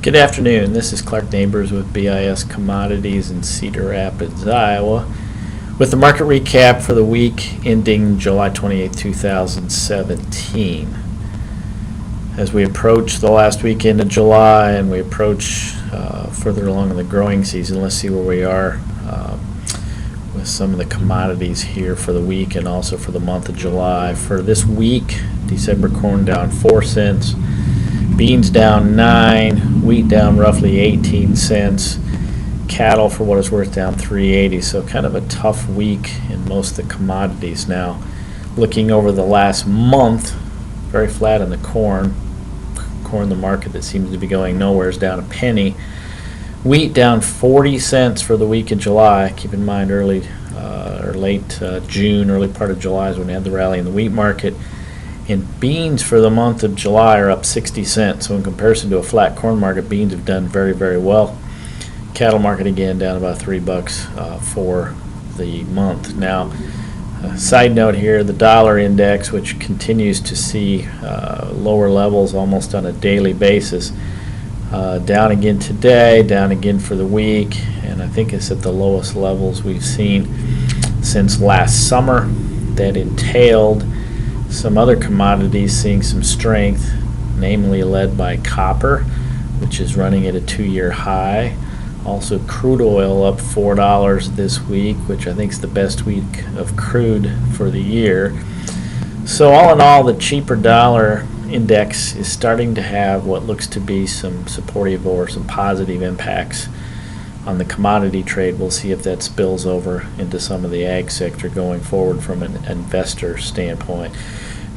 Good afternoon. This is Clark Neighbors with BIS Commodities in Cedar Rapids, Iowa, with the market recap for the week ending July 28, 2017. As we approach the last weekend of July and we approach further along in the growing season, let's see where we are with some of the commodities here for the week and also for the month of July. For this week, December corn down 4 cents. Beans down 9, wheat down roughly 18 cents, cattle for what it's worth down 3.80. So kind of a tough week in most of the commodities. Now, looking over the last month, very flat in the corn. Corn, the market that seems to be going nowhere, is down a penny. Wheat down 40 cents for the week of July. Keep in mind early or late June, early part of July is when we had the rally in the wheat market. And beans for the month of July are up 60 cents. So in comparison to a flat corn market, beans have done very, very well. Cattle market again down about $3 for the month. Now, side note here, the dollar index, which continues to see lower levels almost on a daily basis, down again today, down again for the week, and I think it's at the lowest levels we've seen since last summer. That entailed some other commodities seeing some strength, namely led by copper, which is running at a 2-year high. Also crude oil up $4 this week, which I think is the best week of crude for the year. So all in all, the cheaper dollar index is starting to have what looks to be some supportive or some positive impacts on the commodity trade. We'll see if that spills over into some of the ag sector going forward from an investor standpoint.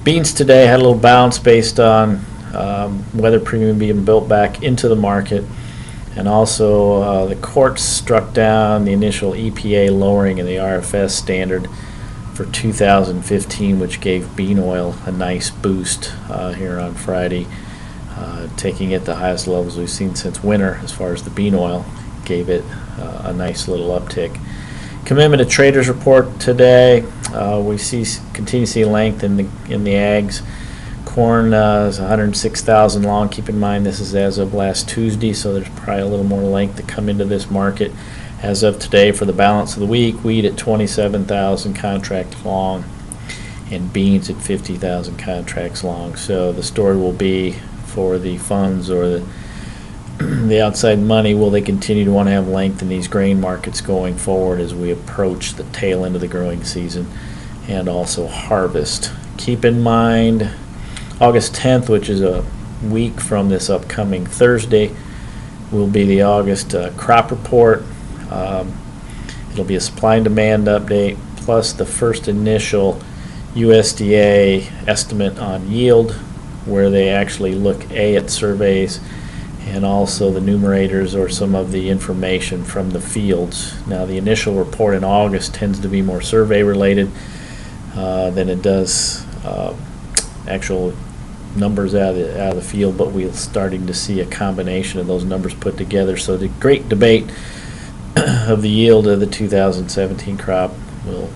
Beans today had a little bounce based on weather premium being built back into the market, and also the courts struck down the initial EPA lowering of the RFS standard for 2015, which gave bean oil a nice boost here on Friday, taking it the highest levels we've seen since winter as far as the bean oil. Gave it a nice little uptick. Commitment to traders report today. We continue to see length in the ags. Corn is 106,000 long. Keep in mind this is as of last Tuesday, so there's probably a little more length to come into this market as of today for the balance of the week. Wheat at 27,000 contract long, and beans at 50,000 contracts long. So the story will be for the funds or the outside money, will they continue to want to have length in these grain markets going forward as we approach the tail end of the growing season and also harvest. Keep in mind August 10th, which is a week from this upcoming Thursday, will be the August crop report. It'll be a supply and demand update plus the first initial USDA estimate on yield, where they actually look at surveys and also the numerators or some of the information from the fields. Now, the initial report in August tends to be more survey related than it does actual numbers out of the field, but we're starting to see a combination of those numbers put together. So the great debate of the yield of the 2017 crop will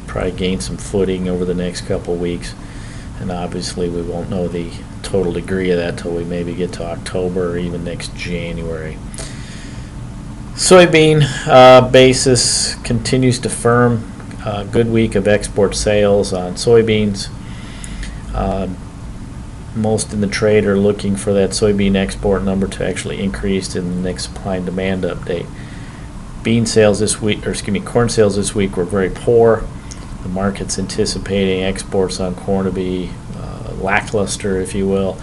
probably gain some footing over the next couple weeks, and obviously we won't know the total degree of that till we maybe get to October or even next January. Soybean basis continues to firm. Good week of export sales on soybeans. Most in the trade are looking for that soybean export number to actually increase in the next supply and demand update. Corn sales this week were very poor. The market's anticipating exports on corn to be lackluster, if you will,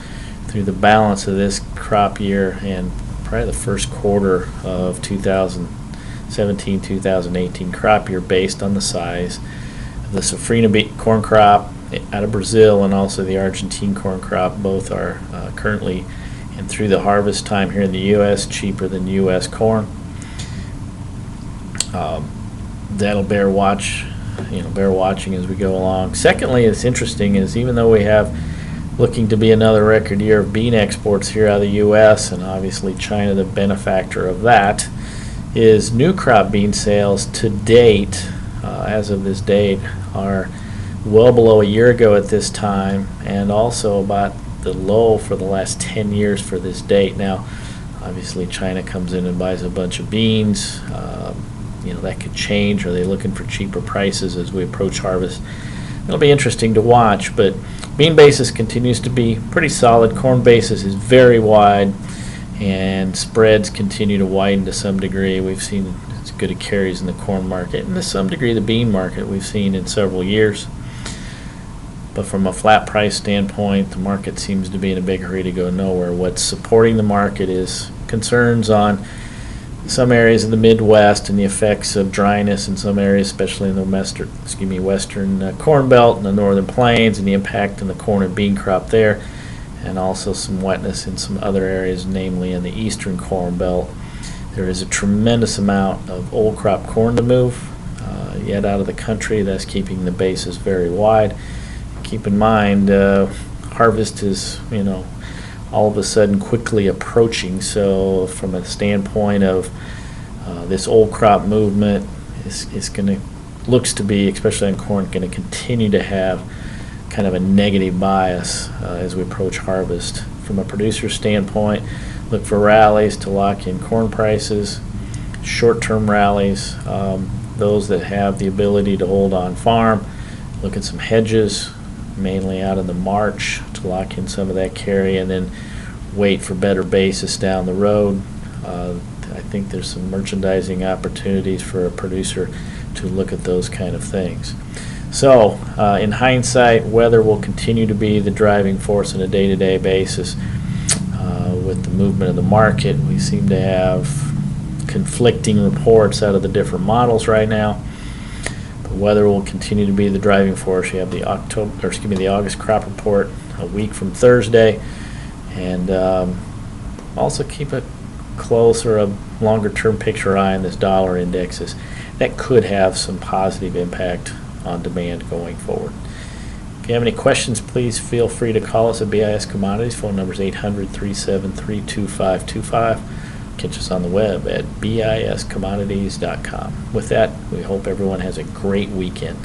through the balance of this crop year and probably the first quarter of 2017-2018 crop year, based on the size of the Safrinha corn crop out of Brazil and also the Argentine corn crop. Both are currently and through the harvest time here in the U.S. cheaper than U.S. corn. That'll bear watching as we go along. Secondly, it's interesting is even though we have looking to be another record year of bean exports here out of the U.S., and obviously China the benefactor of that, is new crop bean sales to date, as of this date, are well below a year ago at this time, and also about the low for the last 10 years for this date. Now, Obviously, China comes in and buys a bunch of beans. That could change. Are they looking for cheaper prices as we approach harvest? It'll be interesting to watch, but bean basis continues to be pretty solid. Corn basis is very wide, and spreads continue to widen to some degree. We've seen as good a carries in the corn market, and to some degree the bean market we've seen in several years. But from a flat price standpoint, the market seems to be in a big hurry to go nowhere. What's supporting the market is concerns on some areas of the Midwest and the effects of dryness in some areas, especially in the western corn belt and the northern plains, and the impact on the corn and bean crop there, and also some wetness in some other areas, namely in the eastern corn belt. There is a tremendous amount of old crop corn to move yet out of the country. That's keeping the basis very wide. Keep in mind, harvest is, all of a sudden quickly approaching. So from a standpoint of this old crop movement looks to be, especially on corn, going to continue to have kind of a negative bias as we approach harvest. From a producer standpoint, look for rallies to lock in corn prices, short-term rallies, those that have the ability to hold on farm. Look at some hedges, mainly out in the March, to lock in some of that carry, and then wait for better basis down the road. I think there's some merchandising opportunities for a producer to look at those kind of things. So in hindsight, weather will continue to be the driving force on a day-to-day basis. With the movement of the market, we seem to have conflicting reports out of the different models right now. Weather will continue to be the driving force. You have the August crop report a week from Thursday, and also keep a close or a longer-term picture eye on this dollar indexes. That could have some positive impact on demand going forward. If you have any questions, please feel free to call us at BIS Commodities. Phone number is 800-373-2525. Catch us on the web at biscommodities.com. With that, we hope everyone has a great weekend.